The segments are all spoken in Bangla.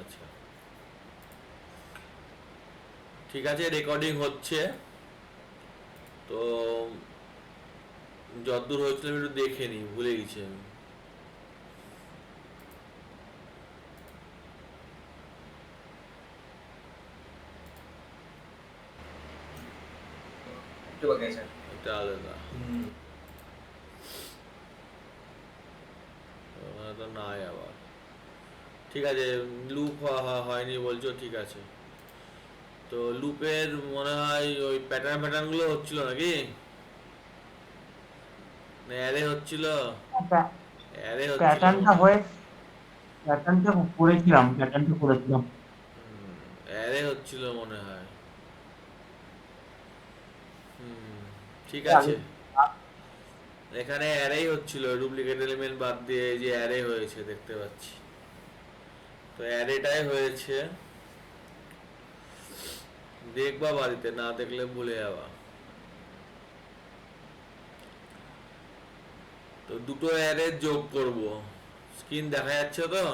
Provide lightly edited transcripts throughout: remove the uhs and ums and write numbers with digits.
আচ্ছা, ঠিক আছে, রেকর্ডিং হচ্ছে। তো যতদূর হয়েছিল আমি একটু দেখে নিই, ভুলে গেছি আমি। একটু বাকি আছে। এটা আলাদা, ওখানে তো নাই আবার। ঠিক আছে, লুপ হয়নি বলছো, ঠিক আছে। তো লুপের মনে হয় ওই প্যাটার্ন প্যাটার্ন গুলো হচ্ছিল নাকি, না অ্যারে হচ্ছিল? অ্যারে হচ্ছিল প্যাটার্নটা মনে হয়। হয়ে প্যাটার্নটা করেছিলাম। অ্যারে হচ্ছিল মনে হয়। হুম, ঠিক আগে আছে। এখানে অ্যারেই হচ্ছিল, ডুপ্লিকেট এলিমেন্ট বাদ দিয়ে এই যে অ্যারে হয়েছে দেখতে পাচ্ছি। তো অ্যারেটাই হয়েছে, দেখবা বাড়িতে, না দেখলে ভুলে যাবা। তো দুটো অ্যারে যোগ করব। স্ক্রিন দেখা যাচ্ছে তো?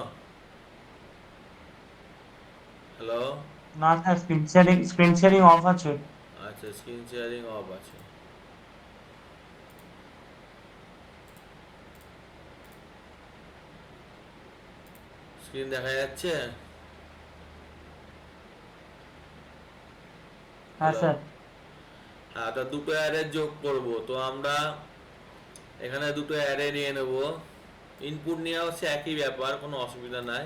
হ্যালো? না স্যার, স্ক্রিন শেয়ারিং অফ আছে। আচ্ছা, স্ক্রিন শেয়ারিং অফ আছে। স্ক্রিন দেখা যাচ্ছে? হ্যাঁ হ্যালো? স্যার। হ্যাঁ, তো দুটো অ্যারে যোগ করব। তো আমরা এখানে দুটো অ্যারে নিয়ে নেব। ইনপুট নেওয়া হচ্ছে একই ব্যাপার, কোনো অসুবিধা নাই।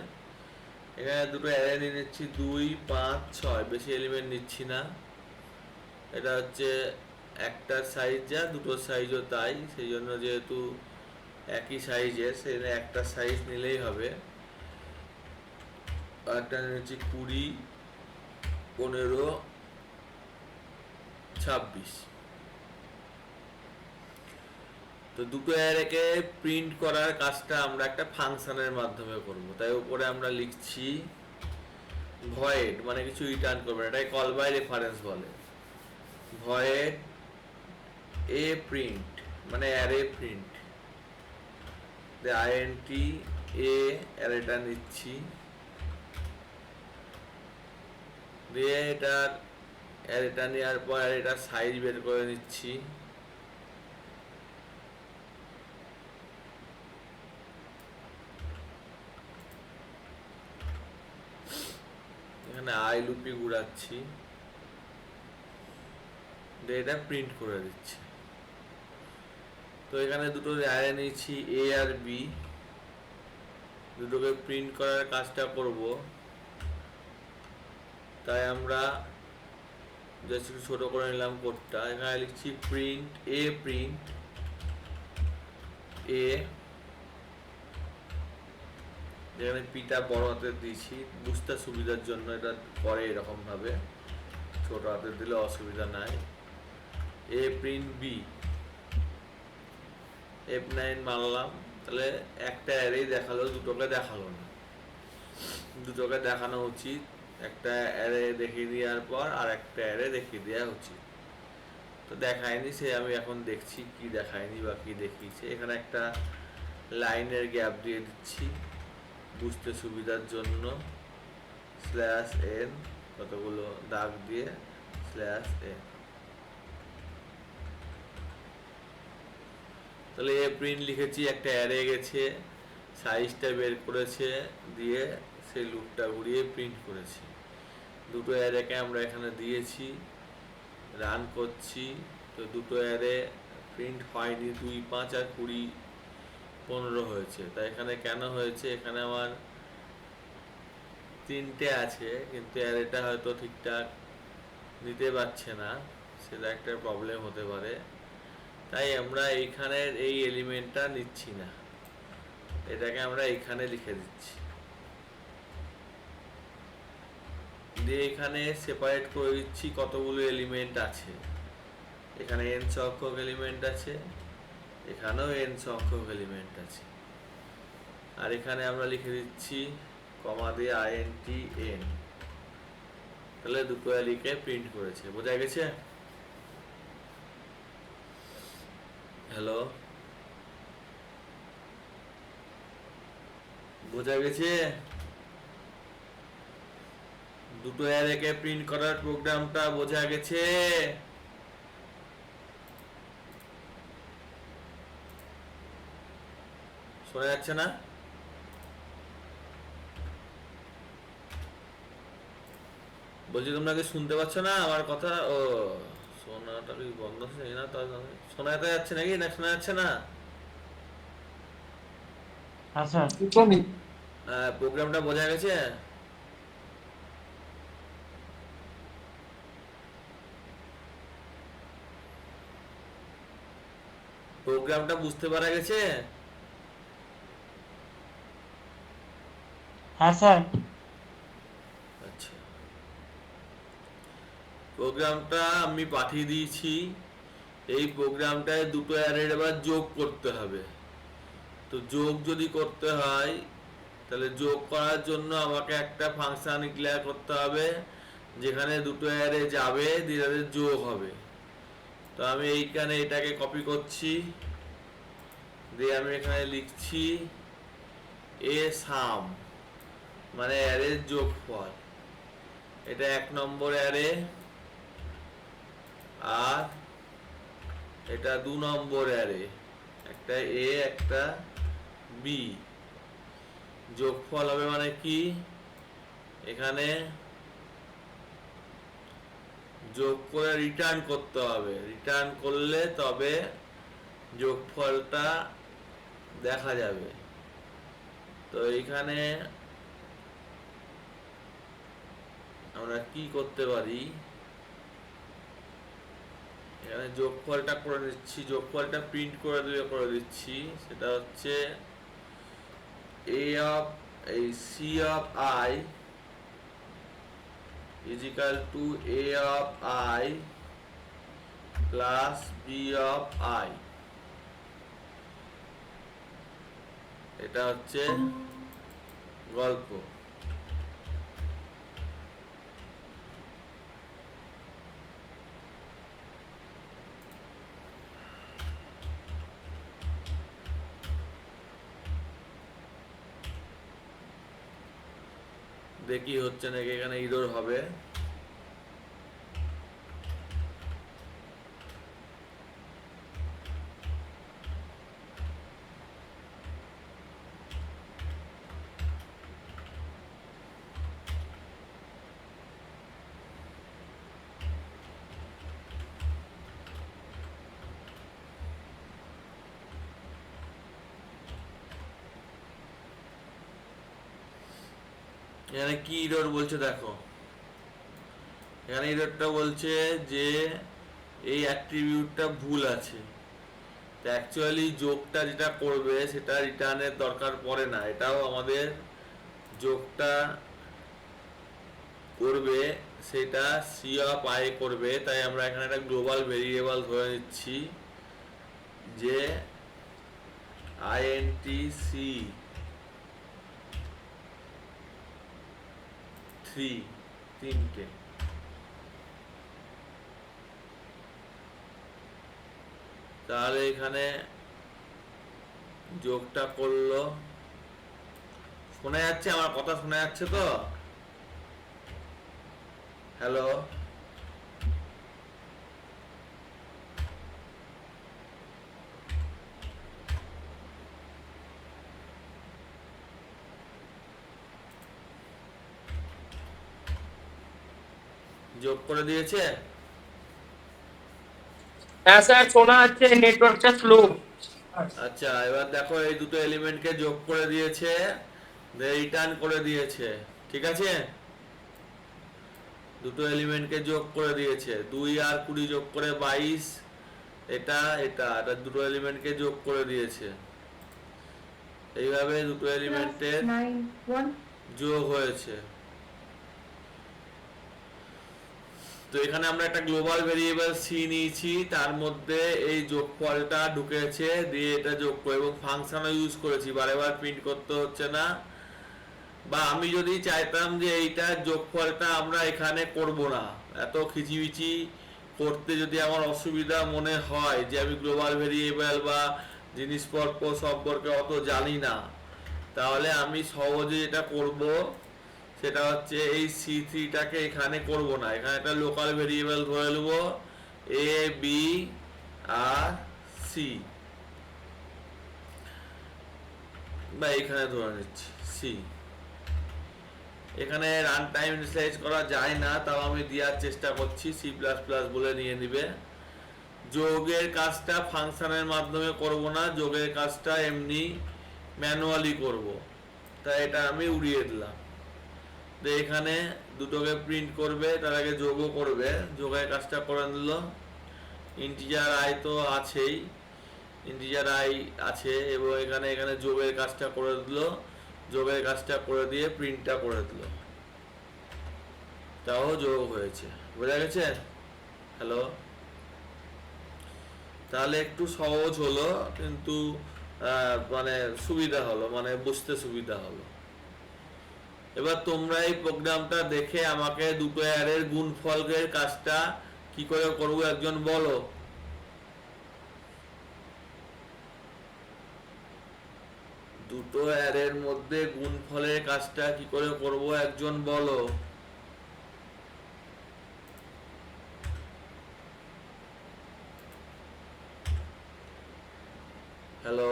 এখানে দুটো অ্যারে নিয়ে নিচ্ছি, 2, 5, 6, বেশি এলিমেন্ট নিচ্ছি না। এটা হচ্ছে একটার সাইজ যা, দুটোর সাইজও তাই, সেই জন্য যেহেতু একই সাইজের, সেই একটা সাইজ নিলেই হবে। একটা নিচ্ছি 20, 15, 26। তো দুটো অ্যারেকে প্রিন্ট করার কাজটা আমরা একটা ফাংশনের মাধ্যমে করব। তাই উপরে আমরা লিখছি ভয়েড, মানে কিছু রিটার্ন করবে, এটাই কল বাই রেফারেন্স বলে। ভয়েড এ প্রিন্ট, মানে অ্যারে প্রিন্ট, আইএনটি এ অ্যারেটা নিচ্ছি, দিয়ে এটার অ্যারেটা নেওয়ার পর অ্যারেটার সাইজ বের করে নিচ্ছি। এখানে আই লুপি ঘুরাচ্ছি, দিয়ে এটা প্রিন্ট করে দিচ্ছি। তো এখানে দুটো অ্যারে নিয়েছি এ আর বি, দুটোকে প্রিন্ট করার কাজটা করব। তাই আমরা জাস্ট একটু ছোটো করে নিলাম কোডটা। এখানে লিখছি প্রিন্ট এ, যেখানে পিটা বড় হাতের দিয়েছি বুঝতে সুবিধার জন্য, এটা করে এরকম ভাবে, ছোট হাতের দিলে অসুবিধা নাই। এ প্রিন্ট বি, F9 মারলাম, তাহলে একটা অ্যারেই দেখালো, দুটোকে দেখালো না। দুটোকে দেখানো উচিত, একটা অ্যারে দেখিয়ে দেওয়ার পর আর একটা অ্যারে দেখিয়ে দেওয়া উচিত। তো দেখায়নি, সে আমি এখন দেখছি কি দেখায়নি বা কি দেখিয়েছে। এখানে একটা লাইনের গ্যাপ দিয়ে দিচ্ছি বুঝতে সুবিধার জন্য, /n, কতগুলো দাগ দিয়ে /n। তাহলে এ প্রিন্ট লিখেছি, একটা অ্যারে গেছে, সাইজটা বের করেছে, দিয়ে সেই লুপটা ঘুরিয়ে প্রিন্ট করেছি। দুটো অ্যারেকে আমরা এখানে দিয়েছি, রান করছি। তো দুটো অ্যারে প্রিন্ট হয়নি, 2, 5 আর 20, 15 হয়েছে। তাই এখানে কেন হয়েছে, এখানে আমার তিনটে আছে কিন্তু অ্যারেটা হয়তো ঠিকঠাক নিতে পারছে না, সেটা একটা প্রবলেম হতে পারে। তাই আমরা এইখানের এই এলিমেন্টটা নিচ্ছি না, এটাকে আমরা এইখানে লিখে দিচ্ছি, দিয়ে এখানে সেপারেট করে দিচ্ছি কতগুলো এলিমেন্ট আছে। এখানে n সংখ্যক এলিমেন্ট আছে, এখানেও n সংখ্যক এলিমেন্ট আছে। আর এখানে আমরা লিখে দিচ্ছি কমা দিয়ে INT n। তাহলে দুটো অ্যালিকে প্রিন্ট করেছে, বোঝা গেছে? হ্যালো, বোঝা গেছে? দুটো অ্যারেকে প্রিন্ট করার প্রোগ্রামটা বোঝা গেছে? শোনা যাচ্ছে না? বলছি তোমরা কি শুনতে পাচ্ছ না আমার কথা? ও, শোনাটা কি বন্ধ আছে না? তাহলে শোনা যাচ্ছে নাকি, না শোনা যাচ্ছে না? হ্যাঁ স্যার। প্রোগ্রামটা বোঝা গেছে? প্রোগ্রামটা বুঝতে পারা গেছে? হ্যাঁ স্যার। আচ্ছা, প্রোগ্রামটা আমি পাঠিয়ে দিয়েছি। এই প্রোগ্রামটায় দুটো অ্যারের এবার যোগ করতে হবে। তো যোগ যদি করতে হয়, তাহলে যোগ করার জন্য আমাকে একটা ফাংশন ডিক্লেয়ার করতে হবে, যেখানে দুটো অ্যারে যাবে, দিয়ে তাদের যোগ হবে। তো আমি এইখানে এটাকে কপি করছি, দিয়ে আমি এখানে লিখছি এ সাম, মানে অ্যারের যোগফল। এটা 1 নম্বর অ্যারে, আর এটা 2 নম্বর অ্যারে, একটা এ একটা বি। যোগফল হবে মানে কি, এখানে যোগ করে রিটার্ন করতে হবে। রিটার্ন করলে তবে যোগফলটা দেখা যাবে। তো এইখানে আমরা কি করতে পারি, এখানে যোগফলটা করে দিচ্ছি, যোগফলটা প্রিন্ট করে দিচ্ছি। সেটা হচ্ছে a of c of I is equal to a of I plus b of I। এটা হচ্ছে গল্প। দেখি হচ্ছে নাকি, এখানে ইরর হবে। এখানে কি ইরর বলছে দেখো, এখানে ইররটা বলছে যে এই অ্যাট্রিবিউটটা ভুল আছে। তো অ্যাকচুয়ালি যোগটা যেটা করবে সেটা রিটার্নের দরকার পড়ে না, এটাও আমাদের যোগটা করবে, সেটা সি অফ আই করবে। তাই আমরা এখানে একটা গ্লোবাল ভেরিয়েবল ধরে নিচ্ছি যে আইএনটিসি 3, তিনটে। তাহলে এখানে যোগটা করলো। শোনা যাচ্ছে আমার কথা? শোনা যাচ্ছে তো? হ্যালো? যোগ করে দিয়েছে? হ্যাঁ স্যার, শোনা যাচ্ছে, নেটওয়ার্কটা স্লো। আচ্ছা, এবার দেখো এই দুটো এলিমেন্টকে যোগ করে দিয়েছে, রিটার্ন করে দিয়েছে। ঠিক আছে, দুটো এলিমেন্টকে যোগ করে দিয়েছে, 2 আর 20 যোগ করে 22। এটা এটা এটা দুটো এলিমেন্টকে যোগ করে দিয়েছে। এইভাবে দুটো এলিমেন্টের যোগ হয়েছে। তো এখানে আমরা একটা গ্লোবাল ভেরিয়েবল সি নিয়েছি, তার মধ্যে এই যোগফলটা ঢুকেছে, দিয়ে এটা যোগ করে এবং ফাংশনও ইউজ করেছি, বারে বার প্রিন্ট করতে হচ্ছে না। বা আমি যদি চাইতাম যে এইটা যোগফলটা আমরা এখানে করব না, এত খিচিবিচি করতে যদি আমার অসুবিধা মনে হয়, যে আমি গ্লোবাল ভেরিয়েবল বা জিনিসপত্র সম্পর্কে অত জানি না, তাহলে আমি সহজে এটা করব, সেটা হচ্ছে এই C3টাকে এখানে করব না, এখানে একটা লোকাল ভেরিয়েবল ধরে নেব এ বি আর সি, বা এখানে ধরে নিচ্ছি সি। এখানে রান টাইম ইনিশিয়ালাইজ করা যায় না, তাও আমি দেওয়ার চেষ্টা করছি, সি প্লাস প্লাস বলে নিয়ে নিবে। যোগের কাজটা ফাংশনের মাধ্যমে করব না, যোগের কাজটা এমনি ম্যানুয়ালি করব, তাই এটা আমি উড়িয়ে দিলাম। তো এখানে দুটোকে প্রিন্ট করবে, তার আগে যোগও করবে, যোগের কাজটা করে নিল। ইন্টিজার আই তো আছেই, ইন্টিজার আই আছে, এবং এখানে এখানে যোগের কাজটা করে দিল, যোগের কাজটা করে দিয়ে প্রিন্টটা করে দিল, তাও যোগ হয়েছে। বোঝা গেছে? হ্যালো? তাহলে একটু সহজ হলো, কিন্তু মানে সুবিধা হলো, মানে বুঝতে সুবিধা হলো। এবার তোমরা এই প্রোগ্রামটা দেখে আমাকে দুটো অ্যারের গুণফলের কাজটা কি করে করবো একজন বলো। দুটো অ্যারের মধ্যে গুণফলের কাজটা কি করে করব একজন বলো। হ্যালো?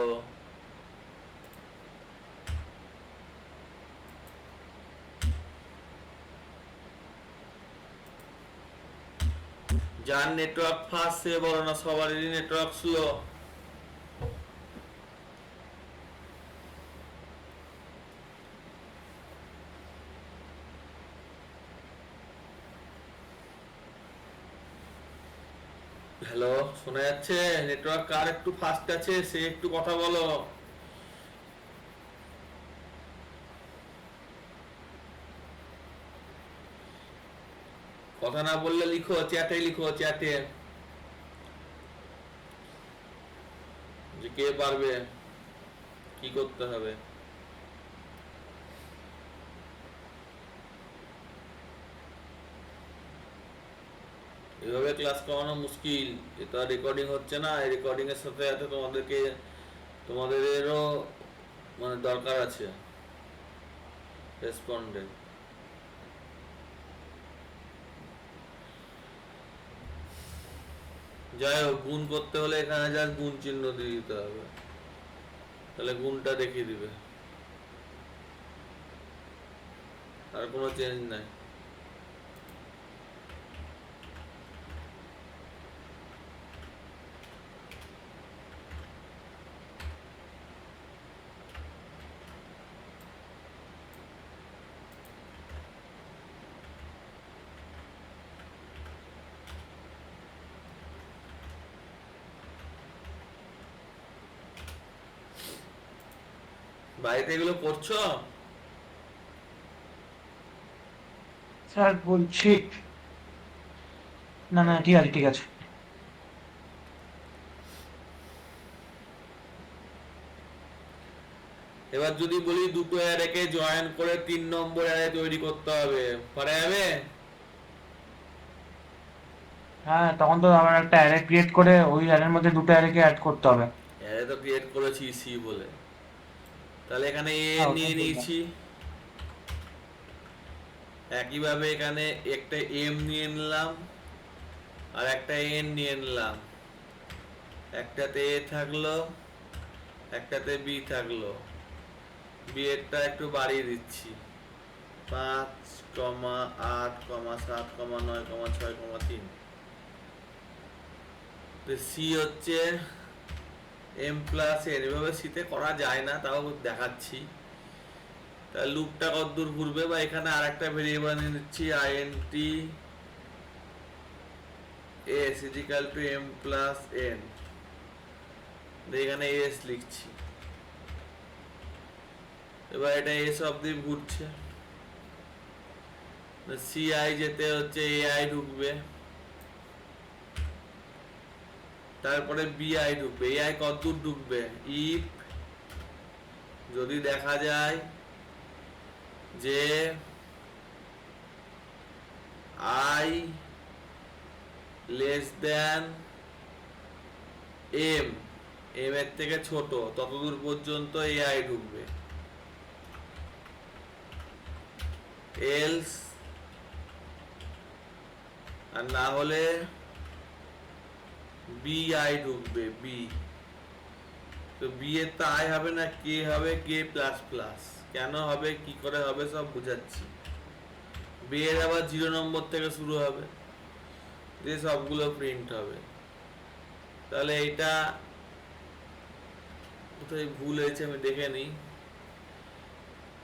যার নেটওয়ার্ক ফাস্ট সে বলো না, সবারই নেটওয়ার্ক স্লো। হ্যালো, শোনা যাচ্ছে? নেটওয়ার্ক কার একটু ফাস্ট আছে সে একটু কথা বলো। কথা না বললে লিখো, চ্যাটে লিখো, চ্যাটে, যে কে পারবে, কি করতে হবে। এভাবে ক্লাস করানো মুশকিল, এটা রেকর্ডিং হচ্ছে না, এই রেকর্ডিং এর সাথে সাথে তোমাদেরও মানে দরকার আছে রেসপন্ডেন্ট। যাই হোক, গুণ করতে হলে এখানে যা গুণ চিহ্ন দিয়ে দিতে হবে, তাহলে গুণটা দেখিয়ে দিবে, আর কোনো চেঞ্জ নাই। বাড়িতে এগুলো করছো? স্যার বলছি, না না ঠিক আছে ঠিক আছে। এবার যদি বলি দুটো অ্যারেকে জয়েন করে 3 নম্বর অ্যারে তৈরি করতে হবে, পারা যাবে? হ্যাঁ, তখন তো আমার একটা অ্যারে ক্রিয়েট করে ওই অ্যারের মধ্যে দুটো অ্যারেকে অ্যাড করতে হবে। অ্যারে তো ক্রিয়েট করেছি সি বলে, তাহলে এখানে এ হ্যাঁ, নিয়ে ওটাই বললাম। নিয়েছি, একইভাবে এখানে একটা এম নিয়ে নিলাম আর একটা এন নিয়ে নিলাম, একটাতে এ থাকলো, একটাতে বি থাকলো, বি এরটা একটু বাড়িয়ে দিচ্ছি, 5,8,7,9,6,3। সি হচ্ছে এম প্লাস এন, এভাবে সিতে করা যায় না, তাও দেখাচ্ছি। তাহলে লুপটা কতদূর ঘুরবে, বা এখানে আর একটা ভেরিয়েবল নিয়ে নিচ্ছি INT S equal to M plus N, এখানে এস লিখছি। এবার এটা এস অব্দি ঘুরছে, সি আই যেতে হচ্ছে এ আই ঢুকবে, তারপরে বি আই ঢুকবে। এ আই কতদূর ঢুকবে, ইফ যদি দেখা যায় যে I less than M, M এর থেকে ছোট, ততদূর পর্যন্ত এ আই ঢুকবে। এলস, আর না হলে বি আই ঢুকবে, বি। তো বি এর তো আই হবে না, কে হবে, কে প্লাস প্লাস। কেন হবে, কি করে হবে, সব বুঝাচ্ছি। বি এর আবার 0 নম্বর থেকে শুরু হবে, দিয়ে সবগুলো প্রিন্ট হবে। তাহলে এইটা কোথায় ভুল হয়েছে আমি দেখে নিই।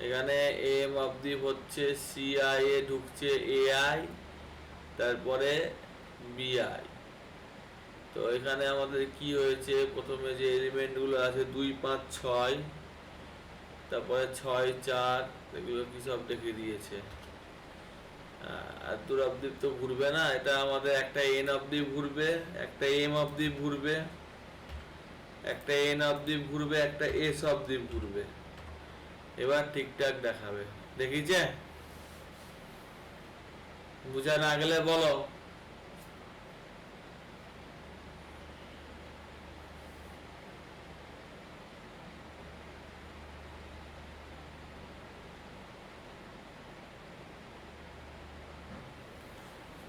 এখানে এম অবধি হচ্ছে সিআই এ ঢুকছে এআই, তারপরে বিআই। তো এখানে আমাদের কি হয়েছে, প্রথমে যে এলিমেন্টগুলো আছে 2 5 6, তারপরে 6 4, এগুলো কি সব দেখিয়ে দিয়েছে। আর দূর অবধি তো ঘুরবে না, এটা আমাদের একটা এন অবধি ঘুরবে, একটা এম অবধি ঘুরবে, একটা এন অবধি ঘুরবে, একটা এস অবধি ঘুরবে। এবার ঠিকঠাক দেখাবে, দেখিছে? বুঝা না গেলে বলো।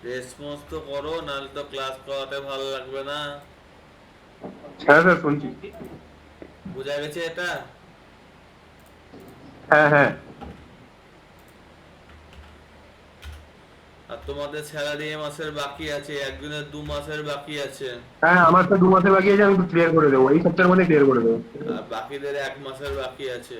রেসপন্স তো করো, নাহলে তো ক্লাস করাতে ভালো লাগবে না। হ্যাঁ স্যার শুনছি। বুঝা গেছে এটা? হ্যাঁ হ্যাঁ আর তোমাদের স্যালারি এ মাসের বাকি আছে, একজনের 2 মাসের বাকি আছে, হ্যাঁ, আমার তো 2 মাসের বাকি আছে, আমি ক্লিয়ার করে দেবো, এই সপ্তাহের মধ্যে ক্লিয়ার করে দেবো। আর বাকিদের 1 মাসের বাকি আছে।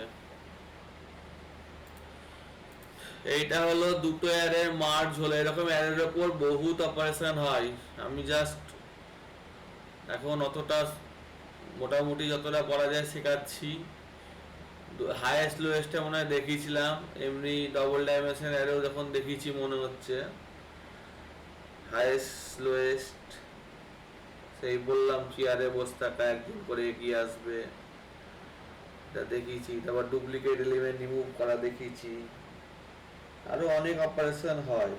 এইটা হলো দুটো অ্যারের মার্জ হলো, এরকম অ্যারের ওপর বহুত অপারেশন হয়। আমি জাস্ট এখন অতটা, মোটামুটি যতটা করা যায় শেখাচ্ছি। হাইয়েস্ট লোয়েস্টে মনে হয় দেখিয়েছিলাম, এমনি ডবল ডাইমেনশন অ্যারেও যখন দেখিয়েছি মনে হচ্ছে। হাইয়েস্ট লোয়েস্ট সেই বললাম, চেয়ারে বসে থাকা, একদিন করে এগিয়ে আসবে, এটা দেখিয়েছি। তারপর ডুপ্লিকেট এলিমেন্ট রিমুভ করা দেখিয়েছি, আরো অনেক অপারেশন হয়।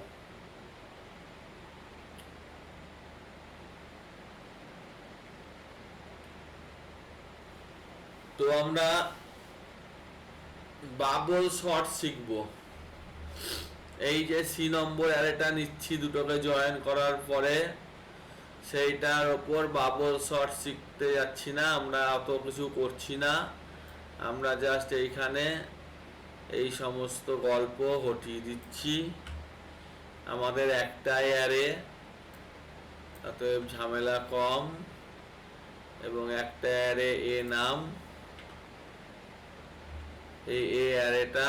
তো আমরা বাবল শর্ট শিখব। এই যে সি নম্বর অ্যারেটা নিচ্ছি দুটোকে জয়েন করার পরে, সেইটার ওপর বাবল শর্ট শিখতে যাচ্ছি না, আমরা অত কিছু করছি না। আমরা জাস্ট এইখানে এই সমস্ত গল্প হটিয়ে দিচ্ছি। আমাদের একটাই অ্যারে, অতএব ঝামেলা কম, এবং একটা অ্যারে এ নাম, এই এ অ্যারেটা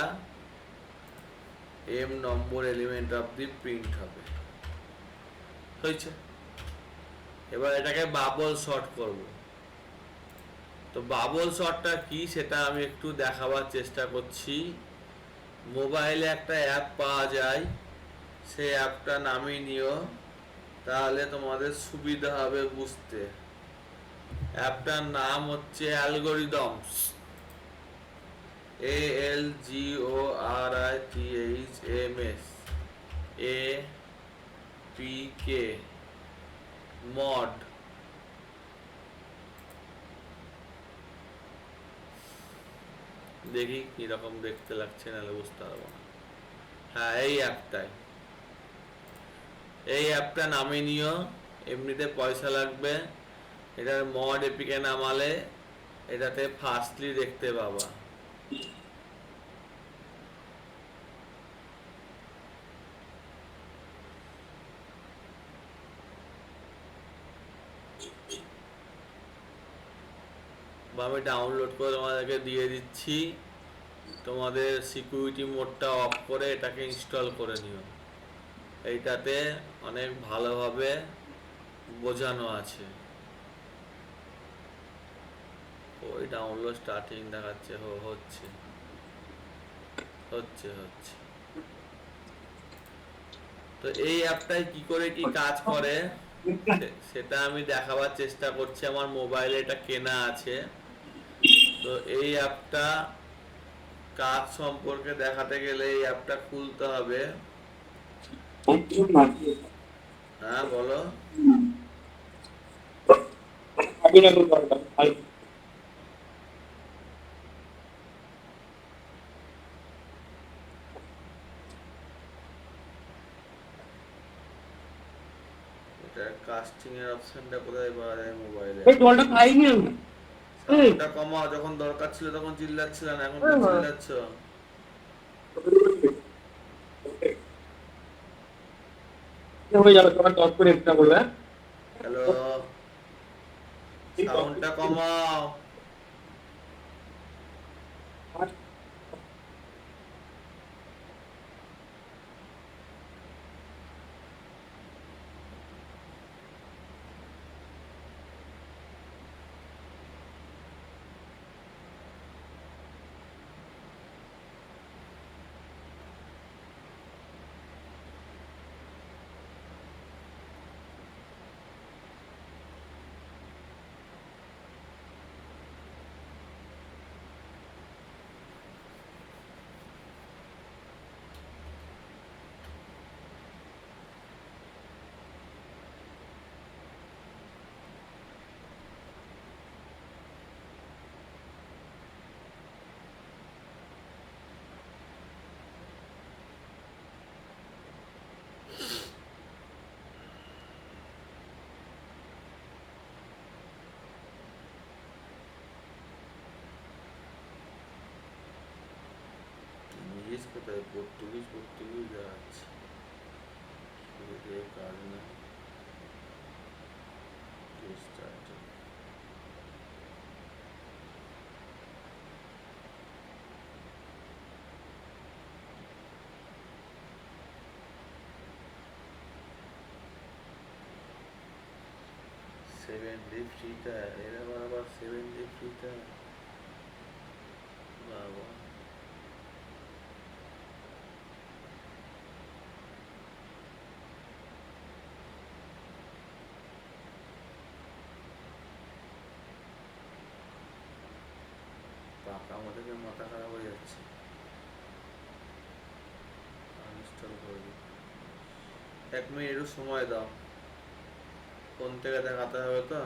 এম নম্বর এলিমেন্ট অবধি প্রিন্ট হবে, হয়েছে। এবার এটাকে বাবল শর্ট করব। তো বাবল শর্টটা কি সেটা আমি একটু দেখাবার চেষ্টা করছি। মোবাইলে একটা অ্যাপ পাওয়া যায়, সেই অ্যাপটা নামিয়ে নিও, তাহলে তোমাদের সুবিধা হবে বুঝতে। অ্যাপটার নাম হচ্ছে অ্যালগরিদমস, ALGORITHMS, APK মড। দেখি কিরকম দেখতে লাগছে, নাহলে বুঝতে পারবো না। হ্যাঁ, এই অ্যাপটা নামিয়ে নিও, এমনিতে পয়সা লাগবে। এটার মড এপিকে নামালে এটাতে ফাস্টলি দেখতে পাবা। আমি ডাউনলোড করে তোমাদেরকে দিয়ে দিচ্ছি, তোমাদের সিকিউরিটি মোডটা অফ করে এটাকে ইনস্টল করে নিও। এইটাতে অনেক ভালোভাবে বোঝানো আছে। ওই ডাউনলোড স্টার্টিং দেখাচ্ছে, হচ্ছে হচ্ছে হচ্ছে। তো এই অ্যাপটায় কি করে কি কাজ করে সেটা আমি দেখাবার চেষ্টা করছি। আমার মোবাইলে এটা কেনা আছে। তো এই অ্যাপটা কাজ সম্পর্কে দেখাতে গেলে এই অ্যাপটা খুলতে হবে। হ্যাঁ বলো। এটা কাস্টিং এর অপশনটা কোথায় পাওয়া যায় মোবাইলে? এই জলটা খাইনি আমি। সাউন্ডটা কমাও, যখন দরকার ছিল তখন চিল্লাচ্ছিল না, এখন কি চিল্লাচ্ছ? হয়ে যাবে, তোমার 10 করে এক্সট্রা বলবে। হ্যালো, সাউন্ডটা কমাও। ইংলিশ কোথায়? পর্তুগিজ আছে, শুরুতে কাজ না। Restart. সেভেন ডে ফ্রিটা, এরা আবার 7 ডে ফ্রিটা, বাবা। পাকা আমাদেরকে মাথা খারাপ হয়ে যাচ্ছে। আনইনস্টল করে দিই। 1 মিনিট একটু সময় দাও, ফোন থেকে দেখাতে হবে তো।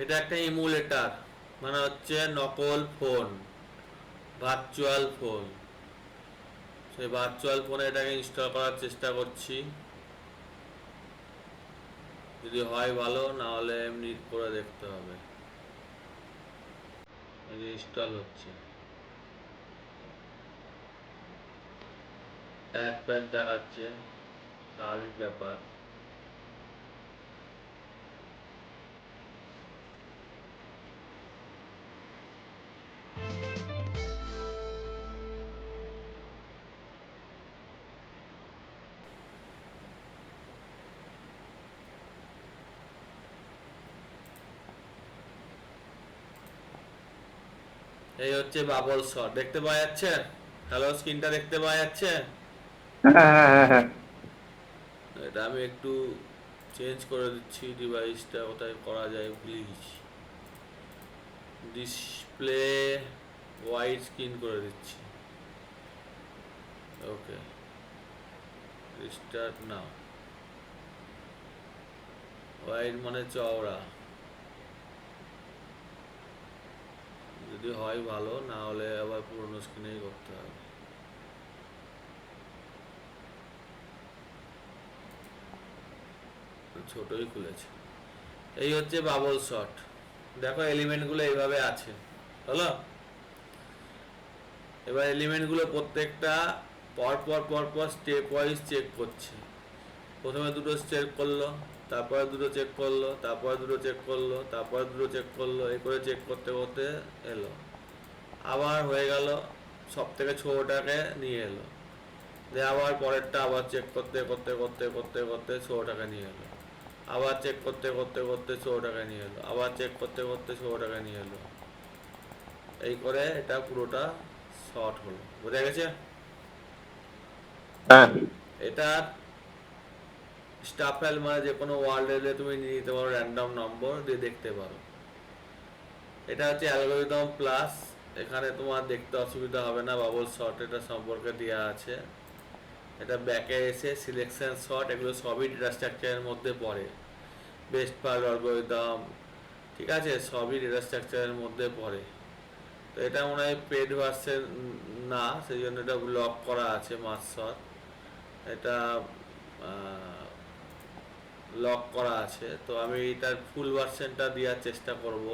এটা একটা ইমুলেটর, মানে হচ্ছে নকল ফোন, ভার্চুয়াল ফোন। সেই ভার্চুয়াল ফোনে এটাকে ইনস্টল করার চেষ্টা করছি, যদি হয় ভালো, না হলে এমনি করে দেখতে হবে। ইনস্টল হচ্ছে, এক প্যাক দেখাচ্ছে, স্বাভাবিক ব্যাপার। এই হচ্ছে বাবল শট, দেখতে পাওয়া যাচ্ছে? হ্যালো, স্ক্রিনটা দেখতে পাওয়া যাচ্ছে? হ্যাঁ হ্যাঁ হ্যাঁ হ্যাঁ। এটা আমি একটু চেঞ্জ করে দিচ্ছি, ডিভাইসটা কোথায় করা যায় ভুলে গেছি। ডিসপ্লে হোয়াইট স্ক্রিন করে দিচ্ছি। ওকে, রিস্টার্ট নাও। হোয়াইট মানে চওড়া, যদি হয় ভালো, না হলে আবার পুরোনো স্ক্রিনেই করতে হবে। ছোটই খুলেছে। এই হচ্ছে বাবল শট, দেখো এলিমেন্টগুলো এইভাবে আছে, হলো? এবার এলিমেন্টগুলো প্রত্যেকটা পরপর স্টেপ ওয়াইজ চেক করছে। প্রথমে দুটো চেক করলো, তারপরে দুটো চেক করলো, তারপরে দুটো চেক করলো, তারপরে দুটো চেক করলো, এই করে চেক করতে করতে এলো। আবার হয়ে গেল, সব থেকে ছোটটাকে নিয়ে এলো, দিয়ে আবার পরেরটা আবার চেক করতে করতে করতে করতে করতে 16 টাকা নিয়ে এলো, আবার চেক করতে করতে করতে 16 টাকা নিয়ে এলো, আবার চেক করতে করতে 16 টাকা নিয়ে এলো। এই করে এটা পুরোটা শর্ট হলো, বোঝা গেছে? হ্যাঁ এটা স্টাফেল মানে যে কোনো ওয়ার্ল্ডে তুমি নিয়ে নিতে পারো, র্যান্ডম নম্বর দিয়ে দেখতে পারো। এটা হচ্ছে অ্যালগোরিদম প্লাস। এখানে তোমার দেখতে অসুবিধা হবে না, বাবল শর্ট এটা সম্পর্কে দেওয়া আছে। এটা ব্যাকে এসে সিলেকশন শর্ট এগুলো সবই ডেটা স্ট্রাকচারের মধ্যে পড়ে। বেস্ট ফার্স্ট অ্যালগোরিদম, ঠিক আছে, সবই ডেটা স্ট্রাকচারের মধ্যে পড়ে। তো এটা মনে হয় পেড ভার্সন না, সেই জন্য এটা লক করা আছে মাস শর্ট, এটা লক করা আছে। তো আমি এটার ফুল ভার্সনটা দেওয়ার চেষ্টা করব,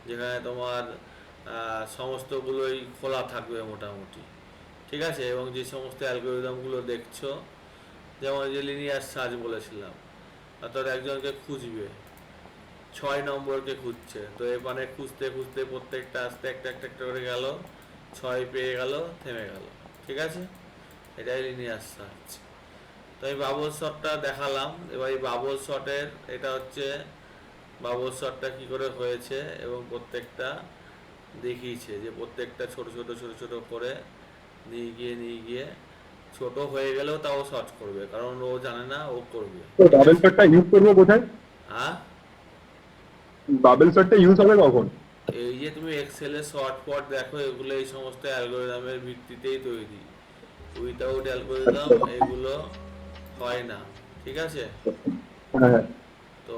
যেখানে তোমার সমস্তগুলোই খোলা থাকবে মোটামুটি, ঠিক আছে। এবং যে সমস্ত অ্যালগোরিদমগুলো দেখছো, যেমন যে লিনিয়ার সার্চ বলেছিলাম, অর্থাৎ একজনকে খুঁজবে, 6 নম্বরকে খুঁজছে, তো এখানে খুঁজতে খুঁজতে প্রত্যেকটা আস্তে একটা একটা একটা করে গেল, 6 পেয়ে গেল, থেমে গেল, ঠিক আছে। এটাই লিনিয়ার সার্চ। তো এই বাবল শটটা দেখালাম। এবার এই বাবল শটের এটা হচ্ছে বাবল শটটা কি করে হয়েছে এবং প্রত্যেকটা দেখিয়েছে যে প্রত্যেকটা ছোট ছোট ছোট ছোট করে নিয়ে গিয়ে ছোট হয়ে গেলেও তাও শর্ট করবে, কারণ ও জানে না ও করবে। তো বাবেল শটটা ইউজ করবো কোথায়? হ্যাঁ, বাবেল শটটা ইউজ হবে কখন? এই যে তুমি এক্সেলে শর্ট পট দেখো, এগুলো এই সমস্ত অ্যালগোরিদমের ভিত্তিতেই তৈরি। উইথাউট অ্যালগোরিদম এগুলো হয় না, ঠিক আছে। হ্যাঁ তো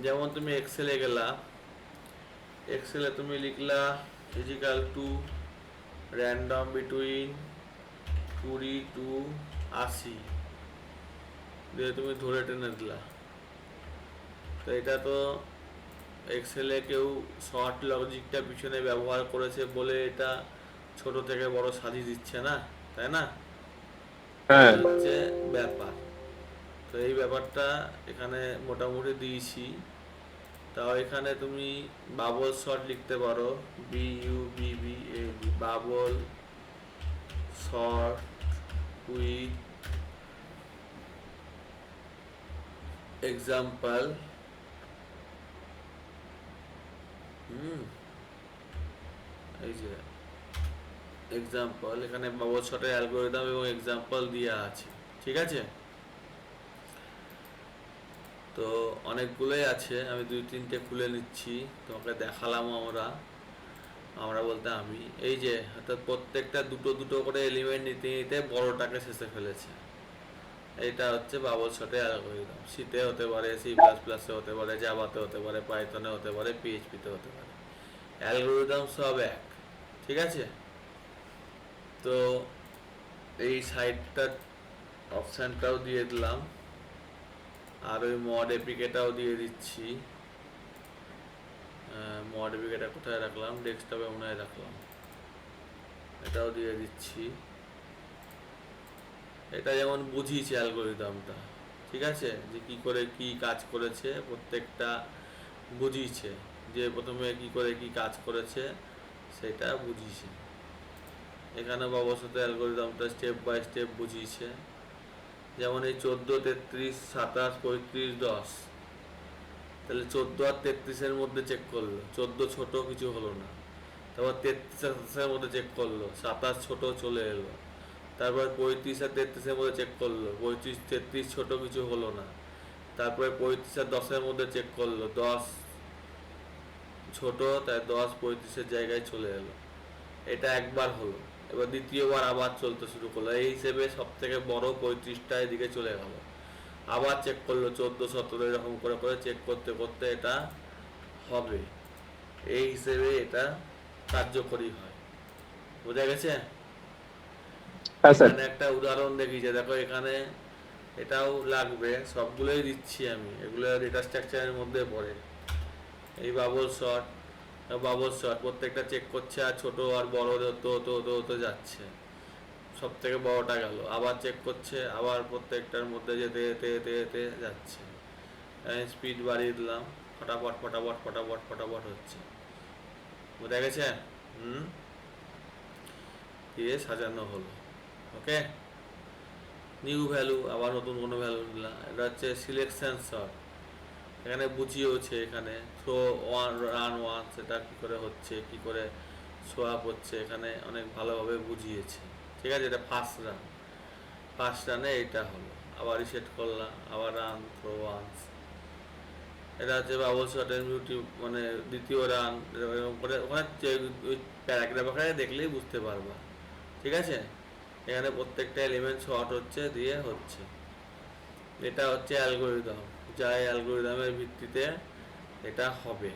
যেমন তুমি এক্সেলে গেলা, এক্সেলে তুমি লিখলা physical to random between 20 to 80 দিয়ে তুমি ধরে টেনে দিলা। তো এটা তো এক্সেলে কেউ শর্ট লজিকটা পিছনে ব্যবহার করেছে বলে এটা ছোট থেকে বড় সাজিয়ে দিচ্ছে না, তাই না? হ্যাঁ এই হচ্ছে ব্যাপার। তো এই ব্যাপারটা এখানে মোটামুটি দিয়েছি। তাও এখানে তুমি বাবল শর্ট লিখতে পারো, BUBBAB, bubble short with example. এই যে এক্সাম্পল, এখানে বাবল শর্টের অ্যালগোরিদম এবং এক্সাম্পল দেওয়া আছে, ঠিক আছে। তো অনেকগুলোই আছে, আমি 2-3টে খুলে নিচ্ছি, তোমাকে দেখালাম। আমরা বলতে আমি এই যে অর্থাৎ প্রত্যেকটা দুটো দুটো করে এলিমেন্ট নিতে নিতে বড়টাকে শেষে ফেলেছে। এইটা হচ্ছে বাবল শর্টের অ্যালগোরিদম। সিতে হতে পারে, C++-এ হতে পারে, জাভাতে হতে পারে, পাইথনে হতে পারে, PHP-তে হতে পারে, অ্যালগোরিদম সব এক, ঠিক আছে। তো এই সাইটটা অপশানটাও দিয়ে দিলাম, আর ওই মড এপিকেটাও দিয়ে দিচ্ছি। মড এপিকেটা কোথায় রাখলাম? ডেস্কটপে মনে হয় রাখলাম, এটাও দিয়ে দিচ্ছি। এটা যেমন বুঝিয়েছে অ্যালগোরিদমটা, ঠিক আছে, যে কি করে কি কাজ করেছে প্রত্যেকটা বুঝিয়েছে, যে প্রথমে কি করে কি কাজ করেছে সেটা বুঝিয়েছে। এখানে অবশ্যই অ্যালগোরিদমটা স্টেপ বাই স্টেপ বুঝিয়েছে। যেমন এই 14, 33, 27, 35, 10, তাহলে 14 আর 33-এর মধ্যে চেক করলো, 14 ছোট কিছু হলো না। তারপর 33 আর 27-এর মধ্যে চেক করলো, 27 ছোট চলে এলো। তারপর 35 আর 33-এর মধ্যে চেক করলো, 35, 33 ছোট কিছু হলো না। তারপরে 35 আর 10-এর মধ্যে চেক করলো, 10 ছোট, তাই 10 35-এর জায়গায় চলে এলো। এটা একবার হলো। এবার দ্বিতীয়বার আবার চলতে শুরু করলো, এই হিসেবে সব থেকে বড় 35টা এদিকে চলে গেল। আবার চেক করলো 14, 17, এরকম করে করে চেক করতে করতে এটা হবে। এই হিসেবে এটা কার্যকরী হয়, বোঝা গেছে। হ্যাঁ স্যার। এখানে একটা উদাহরণ দেখিয়েছে, দেখো এখানে এটাও লাগবে, সবগুলোই দিচ্ছি আমি, এগুলো ডেটা স্ট্রাকচারের মধ্যে পড়ে। এই বাবল শর্ট প্রত্যেকটা চেক করছে আর ছোট আর বড় হতে হতে হতে হতে যাচ্ছে, সব থেকে বড়টা গেল, আবার চেক করছে, আবার প্রত্যেকটার মধ্যে যেতে যেতে যেতে যেতে যাচ্ছে। স্পিড বাড়িয়ে দিলাম, ফটাফট ফটাফট ফটাফট ফটাফট হচ্ছে, বোঝা গেছে। দিয়ে সাজানো হলো। ওকে, নিউ ভ্যালু, আবার নতুন কোনো ভ্যালু নিলাম। এটা হচ্ছে সিলেকশন শর্ট, এখানে বুঝিয়েওছে, এখানে থ্রো ওয়ান রান ওয়ান সেটা কী করে হচ্ছে, কী করে সোয়াপ হচ্ছে, এখানে অনেক ভালোভাবে বুঝিয়েছে। ঠিক আছে, এটা ফার্স্ট রানে এইটা হলো, আবার রিসেট করলাম, আবার রান থ্রো ওয়ান্স। এটা হচ্ছে বাবল শটের বিউটি, মানে দ্বিতীয় রান, এরকম করে ওখানে ওই প্যারাগ্রাফ আকারে দেখলেই বুঝতে পারবা। ঠিক আছে, এখানে প্রত্যেকটা এলিমেন্ট শর্ট হচ্ছে দিয়ে হচ্ছে। এটা হচ্ছে অ্যালগোরিদম, যা অ্যালগোরিদমের ভিত্তিতে এটা হবে।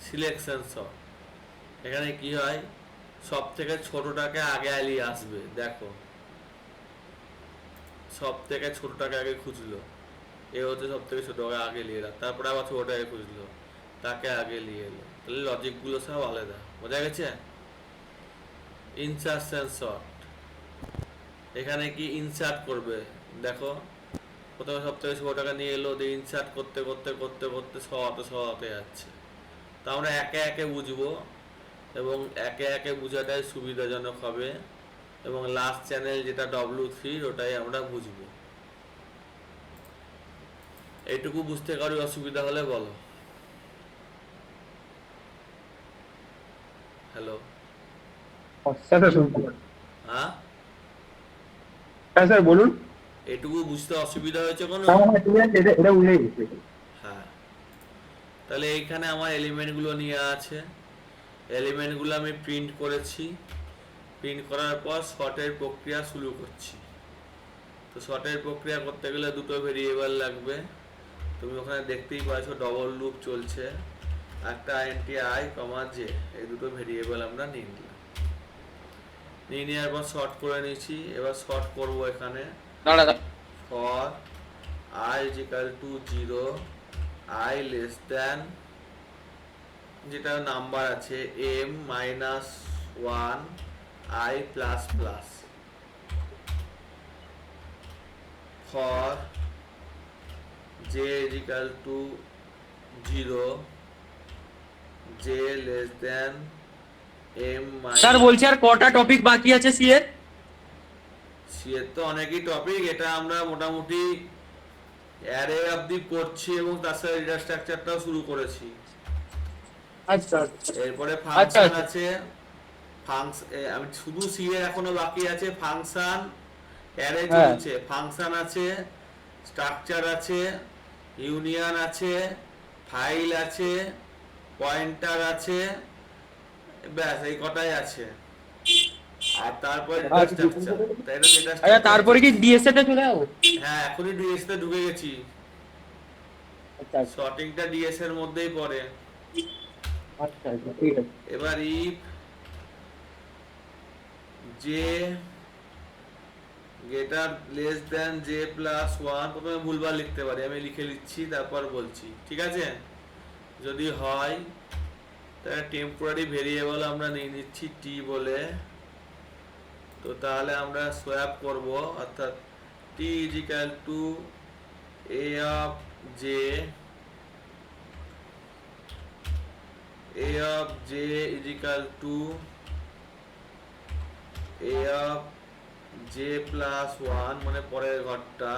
সিলেকশন শর্ট, এখানে কি হয়, সব থেকে ছোটটাকে আগে আলিয়ে আসবে। দেখো, সব থেকে ছোটটাকে আগে খুঁজলো, এ হচ্ছে সব থেকে ছোটটাকে আগে নিয়ে এলাম, তারপরে আবার ছোটটাকে খুঁজলো, তাকে আগে নিয়ে এলো। তাহলে লজিকগুলো সব আলাদা, বোঝা গেছে? ইনসার্শন শর্ট, এখানে কি ইনসার্ট করবে, দেখো প্রথমে সব থেকে ছোটটাকে নিয়ে এলো, দিয়ে ইনসার্ট করতে করতে করতে করতে সরাতে যাচ্ছে। তা আমরা একে একে বুঝবো, এবং একে একে বোঝাটাই সুবিধাজনক হবে, এবং লাস্ট চ্যানেল যেটা W3 ওটাই আমরা বুঝবো। এইটুকু বুঝতে কারো অসুবিধা হলে বলো। হ্যালো, হ্যাঁ স্যার শুনতে পাচ্ছি। হ্যাঁ, হ্যাঁ স্যার বলুন। এইটুকু বুঝতে অসুবিধা হয়েছে কোনো? হ্যাঁ হ্যাঁ ঠিক আছে, এটা উল্লেখ গেছে। হ্যাঁ, তাহলে এইখানে আমার এলিমেন্টগুলো নিয়ে আছে, এলিমেন্টগুলো আমি প্রিন্ট করেছি, প্রিন্ট করার পর শর্টের প্রক্রিয়া শুরু করছি। তো শর্টের প্রক্রিয়া করতে গেলে দুটো ভেরিয়েবল লাগবে, তুমি ওখানে দেখতেই পাচ্ছো ডবল লুপ চলছে, একটা এন্টি আই কমা জে, এই দুটো ভেরিয়েবল আমরা নিয়ে নিলাম। নিয়ে নেওয়ার পর শর্ট করে নিয়েছি, এবার শর্ট করব এখানে for i is equal to 0, i less than যেটা নাম্বার আছে m minus 1, i plus plus, for j is equal to 0, j less than m sir minus। বলছি আর কটা টপিক বাকি আছে সি এর? এর তো অনেকই টপিক, এটা আমরা মোটামুটি অ্যারে অবধি করছি এবং তার সাথে ডেটা স্ট্রাকচারটাও শুরু করেছি। আচ্ছা এরপরে আচ্ছা ফাংশন আচ্ছা আছে, আমি শুধু সি এর এখনো বাকি আছে। ফাংশন, অ্যারে হ্যাঁ চলছে, ফাংশন আছে, স্ট্রাকচার আছে, ইউনিয়ন আছে, ফাইল আছে, পয়েন্টার আছে, ব্যাস এই কটাই আছে। আর তারপরে ডেটা স্ট্রাকচার, তাই না? ডেটা আচ্ছা স্ট্রাকচার তারপরে কি ডিএসএ তে চলে যাবো? হ্যাঁ, এখনই ডিএস তে ঢুকে গেছি, আচ্ছা আচ্ছা শর্টিংটা ডিএস এর মধ্যেই পড়ে। আচ্ছা আচ্ছা ঠিক আছে। এবার if J greater less than J plus one, প্রথমে ভুলভাল লিখতে পারি, আমি লিখে নিচ্ছি তারপর বলছি, ঠিক আছে? যদি হয় তাহলে টেম্পোরারি ভেরিয়েবল আমরা নিয়ে নিচ্ছি টি বলে, তো তাহলে আমরা সোয়াপ করব, অর্থাৎ T is equal to A of J, is equal to A of J plus one, মানে পরের ঘরটা,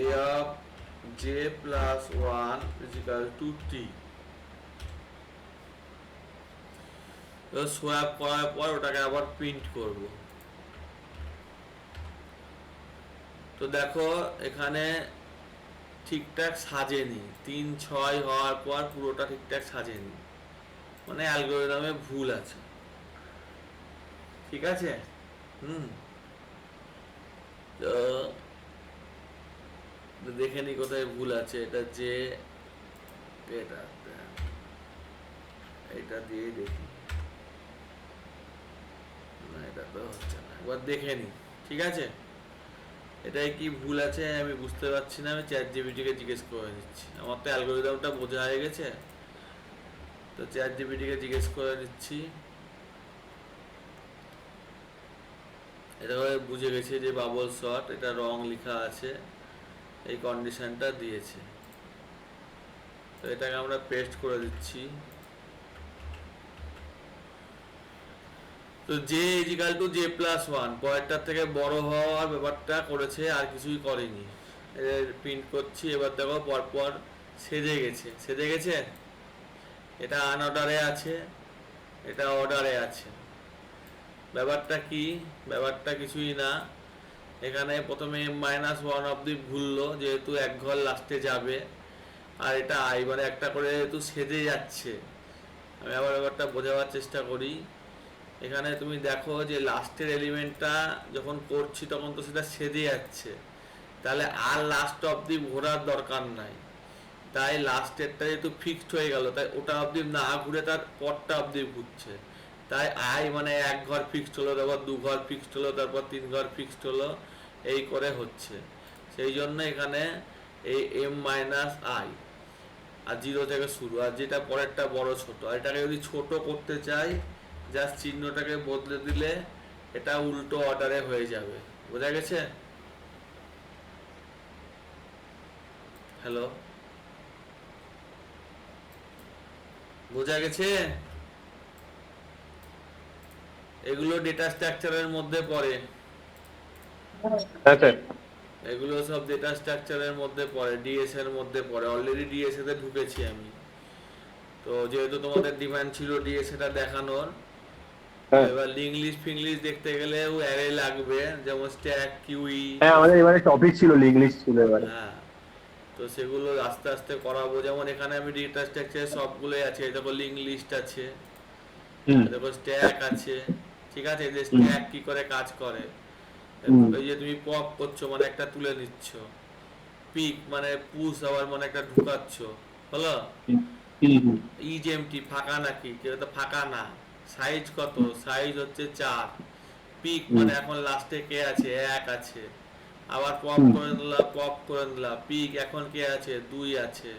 A of J plus one is equal to T. Swap করার পর ওটাকে আবার প্রিন্ট করব। তো দেখো এখানে ঠিকঠাক সাজেনি, 3 6 হওয়ার পর পুরোটা ঠিকঠাক সাজেনি, মানে অ্যালগরিদমে ভুল আছে। ঠিক আছে, তো দেখে নি কোথায় ভুল আছে। এটা যে এটা দিয়ে দেখি, না এটা তো হচ্ছে না, একবার দেখে নি। ঠিক আছে, এটাই কি ভুল আছে আমি বুঝতে পারছি না, আমি চ্যাট জিপিটিকে জিজ্ঞেস করে নিচ্ছি। আমার তো অ্যালগরিদমটা বোঝা হয়ে গেছে, তো চ্যাট জিপিটিকে জিজ্ঞেস করে নিচ্ছি। এটা বুঝে গেছে যে বাবল শট, এটা রং লেখা আছে, এই কন্ডিশনটা দিয়েছে, তো এটাকে আমরা পেস্ট করে দিচ্ছি। তো J is equal to J plus one, পরেরটার থেকে বড় হওয়ার ব্যাপারটা করেছে, আর কিছুই করেনি। প্রিন্ট করছি, এবার দেখো পরপর সেজে গেছে, সেজে গেছে। এটা আনঅর্ডারে আছে, এটা অর্ডারে আছে। ব্যাপারটা কি? ব্যাপারটা কিছুই না। এখানে প্রথমে -1 অব্দি ভুললো, যেহেতু এক ঘর লাস্টে যাবে, আর এটা এবারে একটা করে যেহেতু সেজে যাচ্ছে। আমি আবার ব্যাপারটা বোঝাবার চেষ্টা করি। এখানে তুমি দেখো যে লাস্টের এলিমেন্টটা যখন করছি তখন তো সেটা সেজে যাচ্ছে, তাহলে আর লাস্ট অব্দি ঘোরার দরকার নাই। তাই লাস্টেরটা যেহেতু ফিক্সড হয়ে গেল, তাই ওটা অব্দি না ঘুরে তার পরটা অব্দি ঘুরছে। তাই মানে এক ঘর ফিক্সড হলো, তারপর দু ঘর ফিক্সড হলো, তারপর তিন ঘর ফিক্সড হলো, এই করে হচ্ছে। সেই জন্য এখানে এই m-i আর 0 থেকে শুরু, আর যেটা পরেরটা বড় ছোট। আর এটাকে যদি ছোট করতে চাই, জাস্ট চিহ্নটাকে বদলে দিলে এটা উল্টো অর্ডারে হয়ে যাবে। বোঝা গেছে? হ্যালো, বোঝা গেছে? এগুলো ডেটা স্ট্রাকচারের মধ্যে পড়ে, হ্যাঁ স্যার। এগুলো সব ডেটা স্ট্রাকচারের মধ্যে পড়ে, ডিএস এর মধ্যে পড়ে। অলরেডি ডিএস তে ঢুকেছি আমি। তো যেহেতু তোমাদের ডিমান্ড ছিল ডিএস এটা দেখানোর, হ্যাঁ এবার লিঙ্ক লিস্ট ফিঙ্ক দেখতে গেলেও অ্যারে লাগবে, যেমন স্ট্যাক, কিউই। হ্যাঁ, আমাদের এবারে টপিক ছিল, লিঙ্ক লিস্ট ছিল এবারে। হ্যাঁ, তো সেগুলো আস্তে আস্তে করাবো। যেমন এখানে আমি ডেটা স্ট্রাকচার সবগুলোই আছে, দেখো লিঙ্ক লিস্ট আছে, হুম দেখো স্ট্যাক আছে। ঠিক আছে, যে হুম স্ট্যাক কি করে কাজ করে। হুম এই যে তুমি পপ করছো মানে একটা তুলে নিচ্ছ, পিক মানে পুশ আবার মানে একটা ঢুকাচ্ছ, হলো। হুম হুম হুম ইজএমটি ফাঁকা নাকি, কেউ তো ফাঁকা না। সাইজ কত? সাইজ হচ্ছে 4। পিক হুম মানে এখন লাস্টে কে আছে? 1 আছে। আবার পপ হুম করে দিলাম, পপ করে দিলাম, পিক এখন কে আছে? 2 আছে।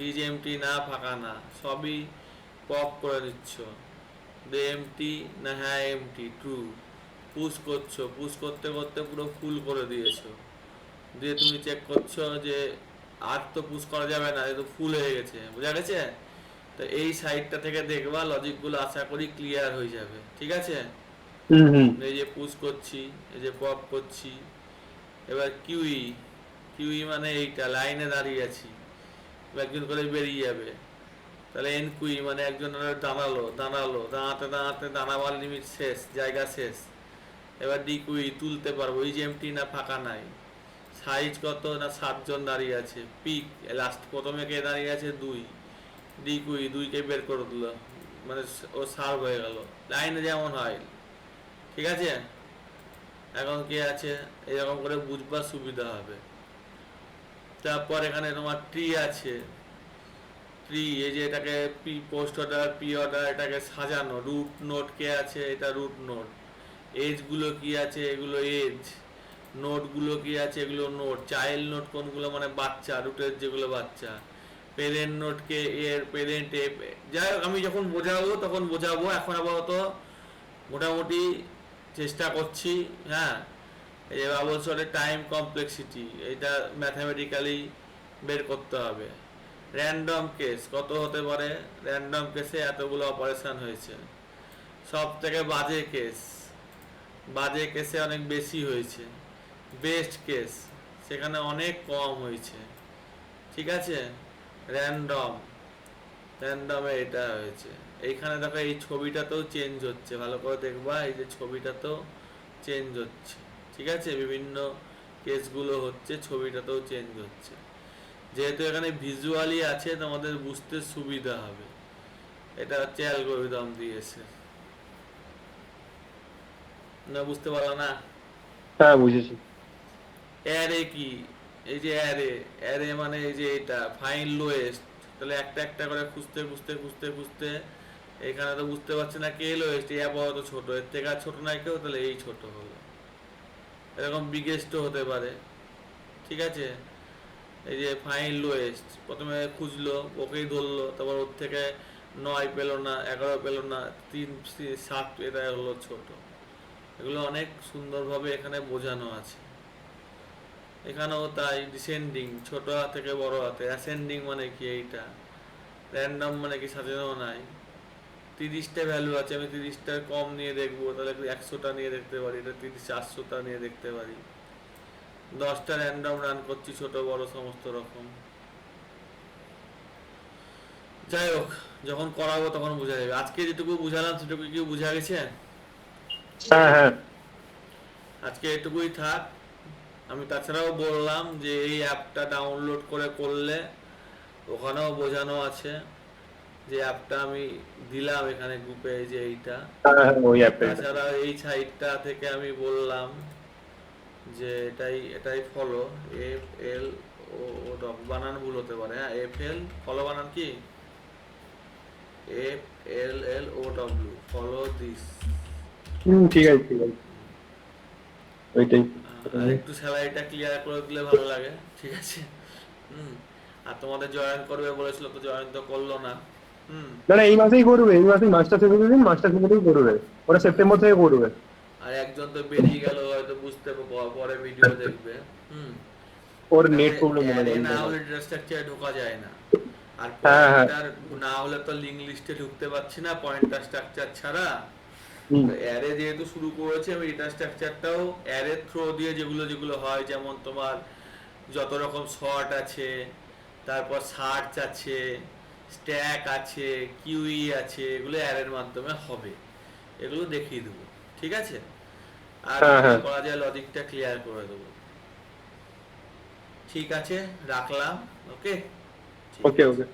ইজএমটি না, ফাঁকা না, সবই পপ করে দিচ্ছ। এমটি না, হ্যাঁ এমটি, ট্রু। পুশ করছো, পুশ করতে করতে পুরো ফুল করে দিয়েছো, দিয়ে তুমি চেক করছো যে আর তো পুশ করা যাবে না, তো ফুল হয়ে গেছে। বোঝা গেছে? তো এই সাইডটা থেকে দেখবা লজিকগুলো আশা করি ক্লিয়ার হয়ে যাবে। ঠিক আছে? হুম হুম এই যে পুশ করছি, এই যে পপ করছি। এবার কিউই, কিউই মানে এইটা লাইনে দাঁড়িয়ে আছি, একজন করে বেরিয়ে যাবে। তাহলে এন কুই মানে একজন দাঁড়ালো, দাঁড়ালো, দাঁড়াতে দাঁড়াতে দাঁড়াবার লিমিট শেষ, জায়গা শেষ। এবার ডি কুই তুলতে পারবো, এই যে এমটি না, ফাঁকা নাই। সাইজ কত? না 7 জন দাঁড়িয়ে আছে। পিক লাস্ট প্রথমে কে দাঁড়িয়ে আছে? 2। ডি কুই 2কে বের করে দিল, মানে ও সার্ভ হয়ে গেল, লাইনে যেমন হয়। ঠিক আছে? এখন কে আছে, এরকম করে বুঝবার সুবিধা হবে। তারপর এখানে তোমার ট্রি আছে। ট্রি, এই যে এটাকে P post order, P order, এটাকে সাজানো। রুট নোট কে আছে? এটা রুট নোট। এজ গুলো কি আছে? এগুলো এজ। নোট গুলো কি আছে? এগুলো নোট। চাইল্ড নোট কোনগুলো? মানে বাচ্চা, রুটের যেগুলো বাচ্চা। পেরেন্ট নোট কে? এর পেরেন্ট। যাই হোক, আমি যখন বোঝাবো তখন বোঝাবো, এখন আপাতত মোটামুটি চেষ্টা করছি। হ্যাঁ, এই অবসরে টাইম কমপ্লেক্সিটি, এটা ম্যাথামেটিক্যালি বের করতে হবে। র্যান্ডম কেস কত হতে পারে? র্যান্ডম কেসে এতগুলো অপারেশন হয়েছে। সব থেকে বাজে কেস, বাজে কেসে অনেক বেশি হয়েছে। বেস্ট কেস সেখানে অনেক কম হয়েছে। ঠিক আছে? র্যান্ডম, র্যান্ডমে এটা হয়েছে। এইখানে দেখো এই ছবিটাতেও চেঞ্জ হচ্ছে, ভালো করে দেখবা, এই যে ছবিটাতেও চেঞ্জ হচ্ছে। ঠিক আছে? বিভিন্ন কেসগুলো হচ্ছে, ছবিটাতেও চেঞ্জ হচ্ছে। যেহেতু এখানে ভিজুয়ালি আছে, তোমাদের বুঝতে সুবিধা হবে। এটা হচ্ছে অ্যালগোরিদম দিয়েছে, না বুঝতে পারলো না? হ্যাঁ বুঝেছি। অ্যারে কি? এই যে অ্যারে, অ্যারে মানে এই যে এটা ফাইন লোয়েস্ট। তাহলে একটা একটা করে খুঁজতে খুঁজতে খুঁজতে খুঁজতে এখানে তো বুঝতে পারছে না কে লোয়েস্ট, এই আপাতত ছোট, এর থেকে আর ছোট নাই কেউ, তাহলে এই ছোট হলো। এরকম বিগেস্টও হতে পারে। ঠিক আছে? এই যে ফাইন লোয়েস্ট, প্রথমে খুঁজলো, ওকেই ধরলো, তারপর ওর থেকে 9 পেলো না, 11 পেলো না, 3, 7, এটা হলো ছোট। এগুলো অনেক সুন্দরভাবে এখানে বোঝানো আছে। এখানেও তাই, ডিসেন্ডিং, ছোট হাত থেকে বড় হাতে। অ্যাসেন্ডিং মানে কি? এইটা র্যান্ডম মানে কি? সাজানো নাই। 30টা ভ্যালু আছে, আমি 30টার কম নিয়ে দেখবো, তাহলে 100টা নিয়ে দেখতে পারি, এটা 400টা নিয়ে দেখতে পারি। 10টা র্যান্ডম রান করছি, ছোট বড় সমস্ত রকম। যাই হোক, যখন করাবো তখন বোঝা যাবে। আজকে যেটুকু বুঝালাম সেটুকু কি বোঝা গেছে? হ্যাঁ হ্যাঁ আজকে এটুকুই থাক। আমি তাছাড়াও বললাম যে এই অ্যাপটা ডাউনলোড করে করলে ওখানেও বোঝানো আছে, যে অ্যাপটা আমি দিলাম এখানে গ্রুপে, যে এইটা। হ্যাঁ হ্যাঁ, ওই অ্যাপটা। তাছাড়া এই সাইটটা থেকে আমি বললাম যে এটাই এটাই ফলো, এফ এল ও বানান ভুল হতে পারে, হ্যাঁ এফ এল ফলো বানান কি F L L O W, follow this. ঠিক আছে ঠিক আছে, ওইটাই। আর একটু স্যালারিটা ক্লিয়ার করে দিলে ভালো লাগে, ঠিক আছে? হুম। আর তোমাদের জয়েন করবে বলেছিল, তো জয়েন তো করলো না। হুম। না না, এই মাসেই করবে, এই মাসেই মাস্টার সেমিনার দিন, মাস্টার সেমিনারই করবে, ওরা সেপ্টেম্বর থেকে করবে। আর একজন তো বেরিয়ে গেল, হয়তো বুঝতে পরে ভিডিও দেখবে। হুম। ওর নেট এটাতে প্রবলেম মনে অ্যারে না হয়। হলে ডেটা স্ট্রাকচারে ঢোকা যায় না। আর হ্যাঁ হ্যাঁ। পয়েন্টার না হলে তো লিঙ্ক লিস্টে ঢুকতে পারছি না পয়েন্টার স্ট্রাকচার ছাড়া। হুম। তো অ্যারে যেহেতু শুরু করেছে, আমি ডেটা স্ট্রাকচারটাও অ্যারে থ্রো দিয়ে যেগুলো যেগুলো হয়, যেমন তোমার যত রকম শর্ট আছে, তারপর সার্চ আছে, স্ট্যাক আছে, কিউই আছে, এগুলো অ্যারের মাধ্যমে হবে। এগুলো দেখিয়ে দেবো, ঠিক আছে? আর হ্যাঁ কি হ্যাঁ। করা যায় লজিকটা ক্লিয়ার করে দেবো। ঠিক আছে, রাখলাম। ওকে, ঠিক ওকে আছে। ওকে।